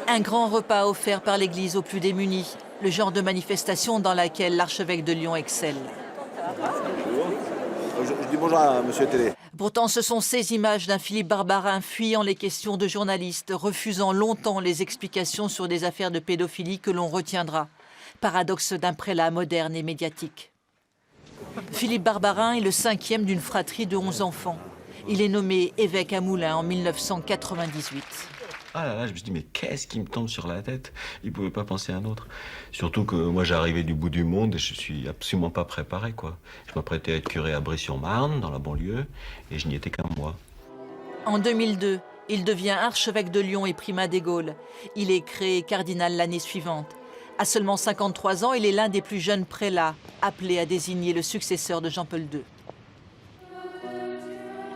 Un grand repas offert par l'Église aux plus démunis, le genre de manifestation dans laquelle l'archevêque de Lyon excelle. Je dis bonjour à Monsieur Télé. Pourtant, ce sont ces images d'un Philippe Barbarin fuyant les questions de journalistes, refusant longtemps les explications sur des affaires de pédophilie que l'on retiendra. Paradoxe d'un prélat moderne et médiatique. Philippe Barbarin est le 5e d'une fratrie de 11 enfants. Il est nommé évêque à Moulins en 1998. Ah là là, je me suis dit, mais qu'est-ce qui me tombe sur la tête? Il pouvait pas penser à un autre. Surtout que moi, j'arrivais du bout du monde et je suis absolument pas préparé, quoi. Je m'apprêtais à être curé à Brie-sur-Marne, dans la banlieue, et je n'y étais qu'un mois. En 2002, il devient archevêque de Lyon et primat des Gaules. Il est créé cardinal l'année suivante. À seulement 53 ans, il est l'un des plus jeunes prélats, appelé à désigner le successeur de Jean-Paul II.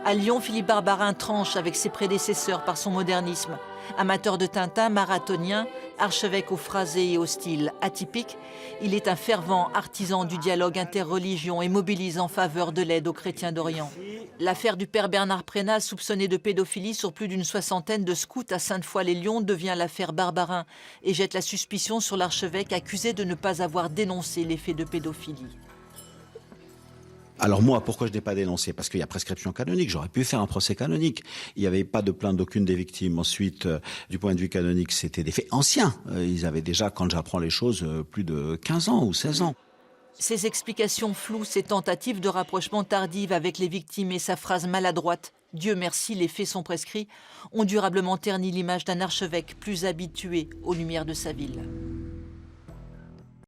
À Lyon, Philippe Barbarin tranche avec ses prédécesseurs par son modernisme. Amateur de Tintin, marathonien, archevêque au phrasé et au style atypique, il est un fervent artisan du dialogue interreligion et mobilise en faveur de l'aide aux chrétiens d'Orient. L'affaire du père Bernard Prénat, soupçonné de pédophilie sur plus d'une soixantaine de scouts à Sainte-Foy-les-Lyons, devient l'affaire Barbarin et jette la suspicion sur l'archevêque accusé de ne pas avoir dénoncé les faits de pédophilie. Alors moi, pourquoi je n'ai pas dénoncé? Parce qu'il y a prescription canonique, j'aurais pu faire un procès canonique. Il n'y avait pas de plainte d'aucune des victimes. Ensuite, du point de vue canonique, c'était des faits anciens. Ils avaient déjà, quand j'apprends les choses, plus de 15 ans ou 16 ans. Ses explications floues, ses tentatives de rapprochement tardives avec les victimes et sa phrase maladroite « Dieu merci, les faits sont prescrits » ont durablement terni l'image d'un archevêque plus habitué aux lumières de sa ville.